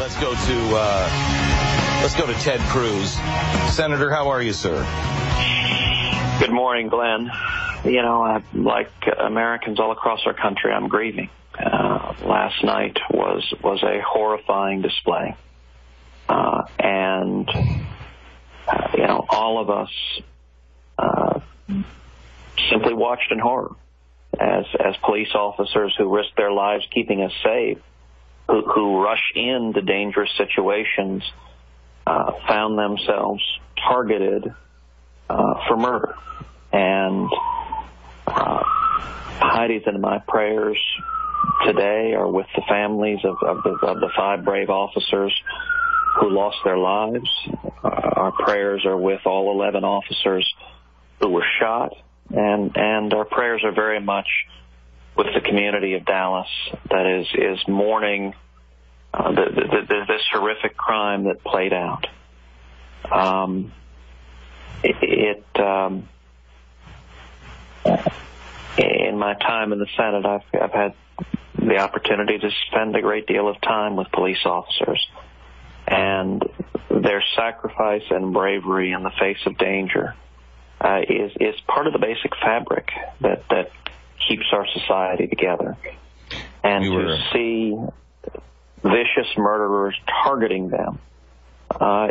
Let's go to Ted Cruz. Senator, how are you, sir? Good morning, Glenn. You know, like Americans all across our country, I'm grieving. Last night was a horrifying display. You know, all of us simply watched in horror as police officers who risk their lives keeping us safe, who rush into dangerous situations, found themselves targeted for murder. And Heidi's and my prayers today are with the families of the 5 brave officers who lost their lives. Our prayers are with all 11 officers who were shot, and our prayers are very much with the community of Dallas that is mourning this horrific crime that played out. In my time in the Senate, I've had the opportunity to spend a great deal of time with police officers, and their sacrifice and bravery in the face of danger is part of the basic fabric that keeps our society together. And to see vicious murderers targeting them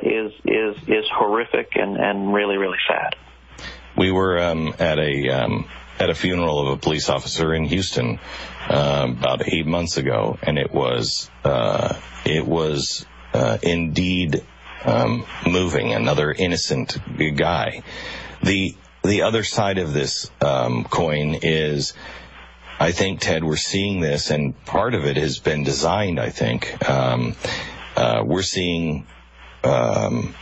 is horrific and really, really sad. We were at a funeral of a police officer in Houston about 8 months ago, and it was indeed moving. Another innocent guy. The other side of this coin is, I think, Ted, we're seeing this, and part of it has been designed, I think. We're seeing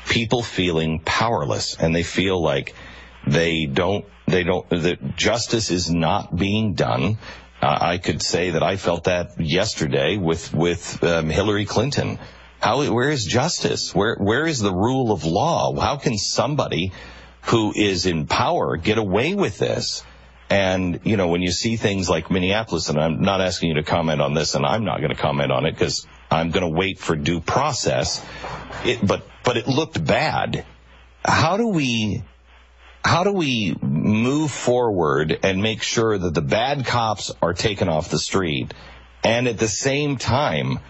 people feeling powerless, and they feel like that justice is not being done. I could say that I felt that yesterday with Hillary Clinton. Where is justice? Where is the rule of law? How can somebody who is in power get away with this? And, you know, when you see things like Minneapolis, and I'm not asking you to comment on this, and I'm not going to comment on it because I'm going to wait for due process, but it looked bad. How do we move forward and make sure that the bad cops are taken off the street, and at the same time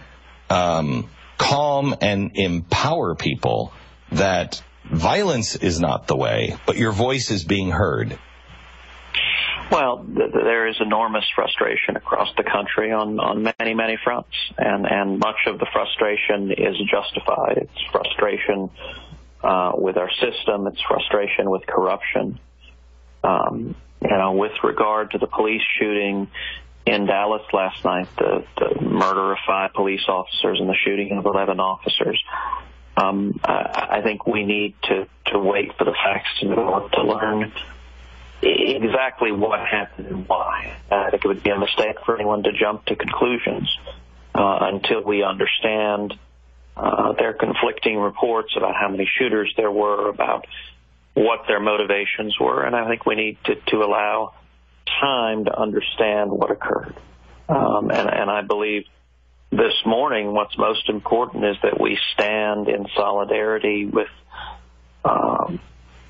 calm and empower people that violence is not the way, but your voice is being heard? Well, there is enormous frustration across the country on many, many fronts, and much of the frustration is justified. It's frustration with our system. It's frustration with corruption. You know, with regard to the police shooting in Dallas last night, the murder of 5 police officers and the shooting of 11 officers, I think we need to wait for the facts to develop to learn exactly what happened and why. I think it would be a mistake for anyone to jump to conclusions until we understand their conflicting reports about how many shooters there were, about what their motivations were, and I think we need to allow time to understand what occurred. And I believe this morning what's most important is that we stand in solidarity with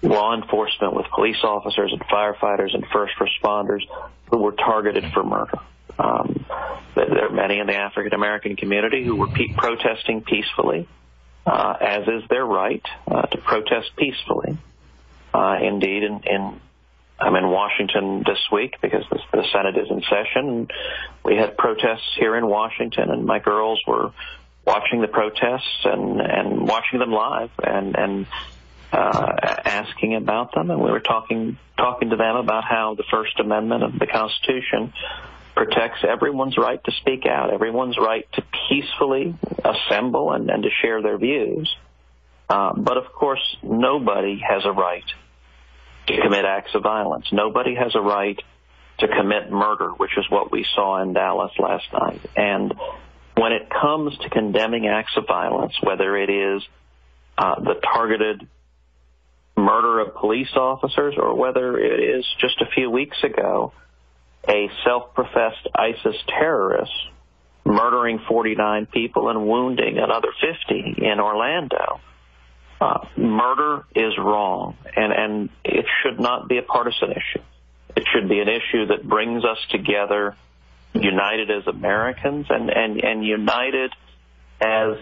law enforcement, with police officers and firefighters and first responders who were targeted for murder. There are many in the African American community who were protesting peacefully, as is their right to protest peacefully. Indeed, I'm in Washington this week because the Senate is in session. And we had protests here in Washington, and my girls were watching the protests and watching them live and asking about them. And we were talking to them about how the First Amendment of the Constitution protects everyone's right to speak out, everyone's right to peacefully assemble and to share their views. But, of course, nobody has a right to commit acts of violence. Nobody has a right to commit murder, which is what we saw in Dallas last night. And when it comes to condemning acts of violence, whether it is the targeted murder of police officers or whether it is just a few weeks ago a self-professed ISIS terrorist murdering 49 people and wounding another 50 in Orlando. Murder is wrong, and it should not be a partisan issue. It should be an issue that brings us together, united as Americans, and united as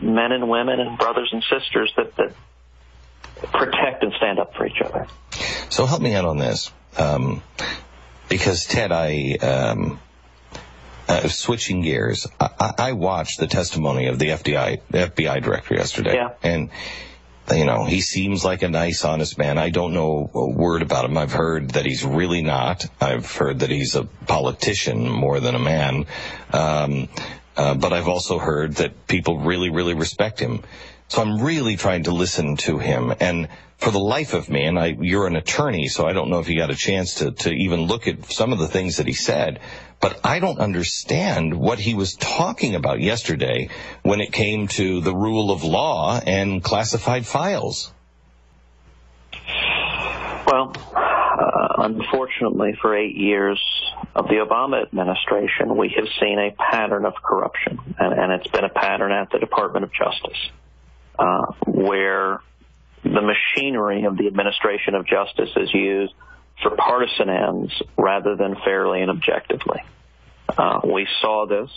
men and women and brothers and sisters that protect and stand up for each other. So help me out on this, because Ted, switching gears, I watched the testimony of the FBI director yesterday. Yeah. And, he seems like a nice, honest man. I don't know a word about him. I've heard that he's really not. I've heard that he's a politician more than a man. But I've also heard that people really, really respect him. So I'm really trying to listen to him. And for the life of me, and you're an attorney, so I don't know if you got a chance to even look at some of the things that he said, but I don't understand what he was talking about yesterday when it came to the rule of law and classified files. Well, unfortunately, for 8 years of the Obama administration, we have seen a pattern of corruption, and it's been a pattern at the Department of Justice, where the machinery of the administration of justice is used for partisan ends rather than fairly and objectively. We saw this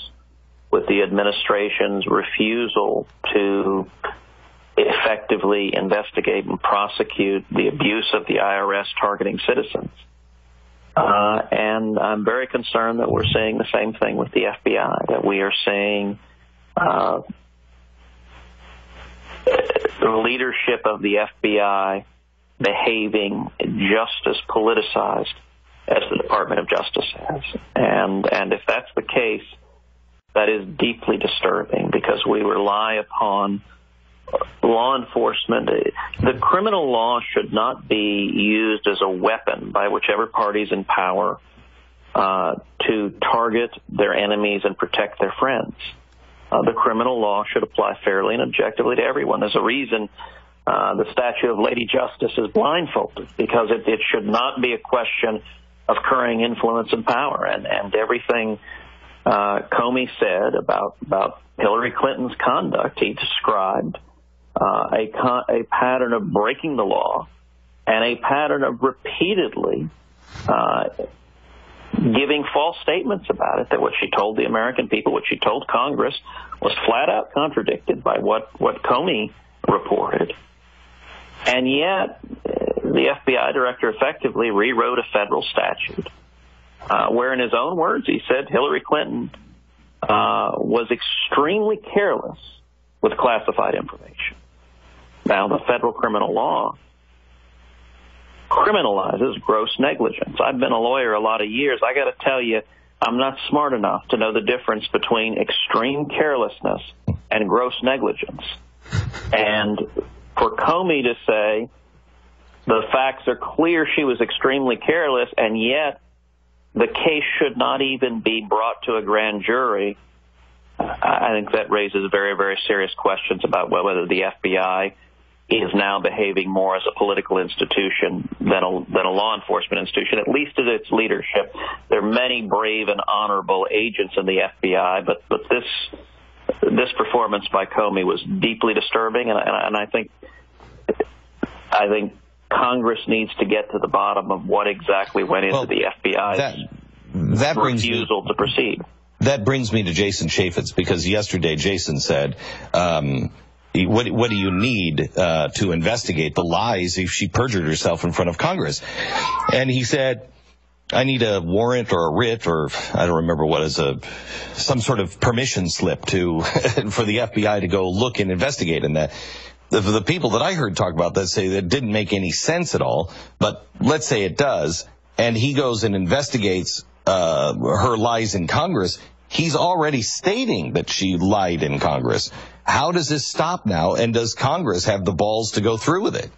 with the administration's refusal to effectively investigate and prosecute the abuse of the IRS targeting citizens. And I'm very concerned that we're seeing the same thing with the FBI, that we are seeing the leadership of the FBI behaving just as politicized as the Department of Justice has. And if that's the case, that is deeply disturbing, because we rely upon law enforcement. The criminal law should not be used as a weapon by whichever party's in power to target their enemies and protect their friends. The criminal law should apply fairly and objectively to everyone. There's a reason the statue of Lady Justice is blindfolded, because it should not be a question of currying influence and power. And everything Comey said about Hillary Clinton's conduct, he described a pattern of breaking the law and a pattern of repeatedly giving false statements about it, that what she told the American people, what she told Congress, was flat out contradicted by what Comey reported. And yet, the FBI director effectively rewrote a federal statute, where in his own words he said Hillary Clinton was extremely careless with classified information. Now, the federal criminal law criminalizes gross negligence. I've been a lawyer a lot of years. I got to tell you, I'm not smart enough to know the difference between extreme carelessness and gross negligence. And for Comey to say the facts are clear she was extremely careless, and yet the case should not even be brought to a grand jury, I think that raises very, very serious questions about whether the FBI is now behaving more as a political institution than a law enforcement institution, at least in its leadership. There are many brave and honorable agents in the FBI, but this performance by Comey was deeply disturbing, and I think Congress needs to get to the bottom of what exactly went into the FBI's refusal to proceed. That brings me to Jason Chaffetz, because yesterday Jason said, what do you need to investigate the lies if she perjured herself in front of Congress? And he said, I need a warrant or a writ, or I don't remember what is some sort of permission slip for the FBI to go look and investigate. And that the people that I heard talk about that say that didn't make any sense at all, but let's say it does, and he goes and investigates her lies in Congress. He's already stating that she lied in Congress. How does this stop now, and does Congress have the balls to go through with it?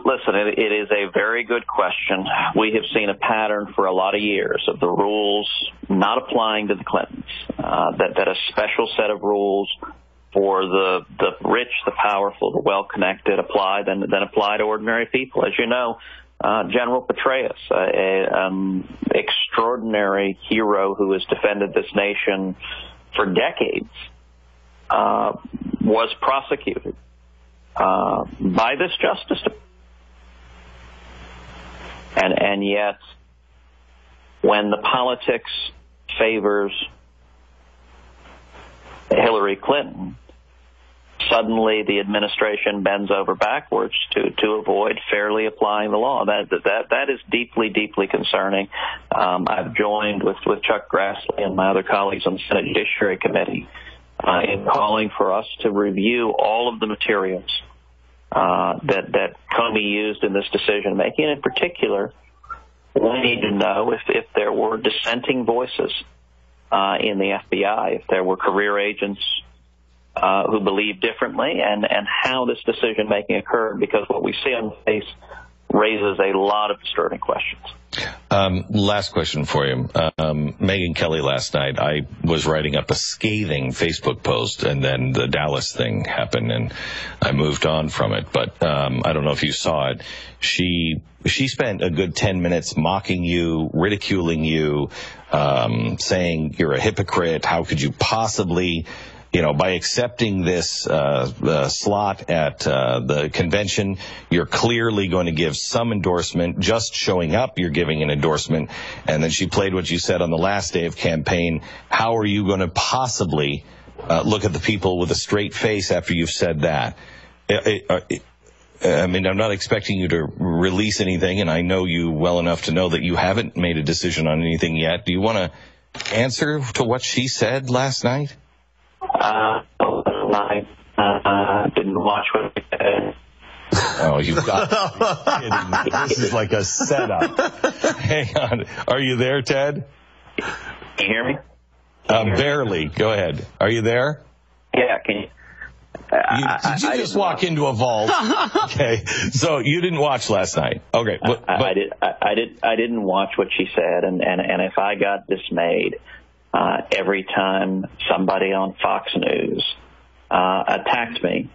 Listen, it is a very good question. We have seen a pattern for a lot of years of the rules not applying to the Clintons, that a special set of rules for the rich, the powerful, the well-connected apply, then apply to ordinary people. As you know, General Petraeus, an extraordinary hero who has defended this nation for decades, was prosecuted by this Justice Department. And yet, when the politics favors Hillary Clinton, suddenly the administration bends over backwards to avoid fairly applying the law. That is deeply, deeply concerning. I've joined with Chuck Grassley and my other colleagues on the Senate Judiciary Committee in calling for us to review all of the materials that Comey used in this decision making. And in particular, we need to know if there were dissenting voices in the FBI, if there were career agents who believe differently, and how this decision making occurred, because what we see on the face raises a lot of disturbing questions. Last question for you. Megyn Kelly last night, I was writing up a scathing Facebook post, and then the Dallas thing happened, and I moved on from it. But I don't know if you saw it. She spent a good 10 minutes mocking you, ridiculing you, saying you're a hypocrite. How could you possibly... by accepting this slot at the convention, you're clearly going to give some endorsement. Just showing up, you're giving an endorsement. And then she played what you said on the last day of campaign. How are you going to possibly look at the people with a straight face after you've said that? I mean, I'm not expecting you to release anything, and I know you well enough to know that you haven't made a decision on anything yet. Do you want to answer to what she said last night? I didn't watch what it said. Oh, you've got to be kidding me. This is like a setup. Hang on. Are you there, Ted? Can you hear me? Barely. Go ahead. Are you there? Yeah, can you? Did you just walk into a vault? Okay, so you didn't watch last night. Okay, but I didn't watch what she said, and if I got dismayed every time somebody on Fox News attacked me,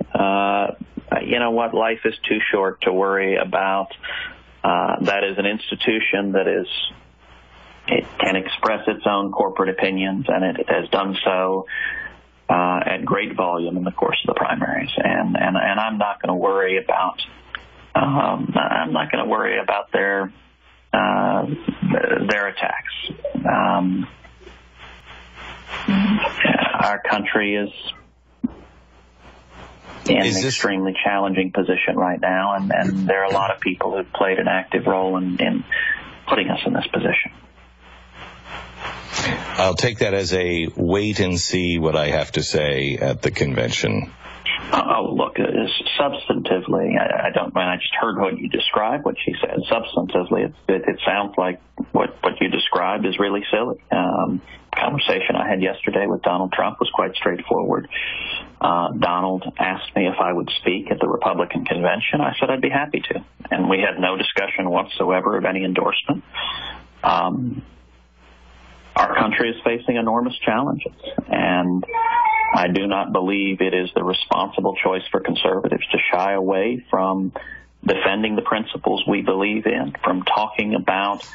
you know what? Life is too short to worry about. That is an institution that it can express its own corporate opinions, and it has done so at great volume in the course of the primaries. And I'm not going to worry about. I'm not going to worry about their attacks. Our country is in an extremely challenging position right now, and there are a lot of people who've played an active role in putting us in this position. I'll take that as a wait and see what I have to say at the convention. Oh, look, substantively, I just heard what you described, what she said. Substantively, it sounds like what you described is really silly. Conversation I had yesterday with Donald Trump was quite straightforward. Donald asked me if I would speak at the Republican convention. I said I'd be happy to. And we had no discussion whatsoever of any endorsement. Our country is facing enormous challenges, and I do not believe it is the responsible choice for conservatives to shy away from defending the principles we believe in, from talking about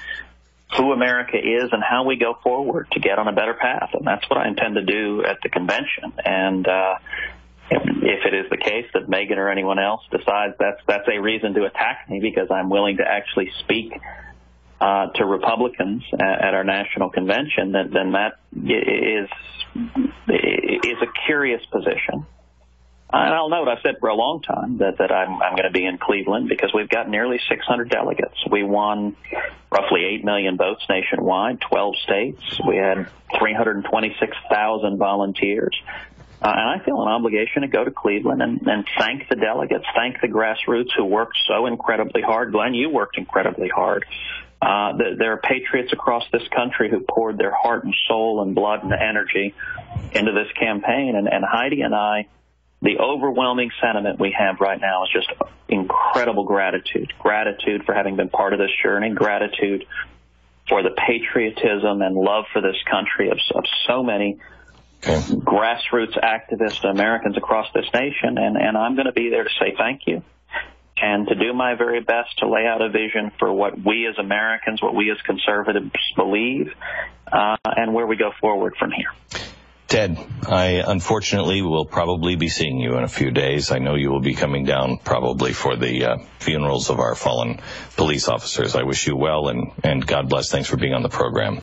who America is and how we go forward to get on a better path. And that's what I intend to do at the convention. And if it is the case that Megyn or anyone else decides that's a reason to attack me because I'm willing to actually speak to Republicans at our national convention, then that is a curious position. And I'll note, I've said for a long time that I'm going to be in Cleveland because we've got nearly 600 delegates. We won roughly 8 million votes nationwide, 12 states. We had 326,000 volunteers. And I feel an obligation to go to Cleveland and thank the delegates, thank the grassroots who worked so incredibly hard. Glenn, you worked incredibly hard. There are patriots across this country who poured their heart and soul and blood and energy into this campaign. And Heidi and I, the overwhelming sentiment we have right now is just incredible gratitude. Gratitude for having been part of this journey. Gratitude for the patriotism and love for this country of so many grassroots activists, Americans across this nation. And I'm going to be there to say thank you and to do my very best to lay out a vision for what we as Americans, what we as conservatives believe, and where we go forward from here. Ted, I unfortunately will probably be seeing you in a few days. I know you will be coming down probably for the funerals of our fallen police officers. I wish you well, and God bless. Thanks for being on the program.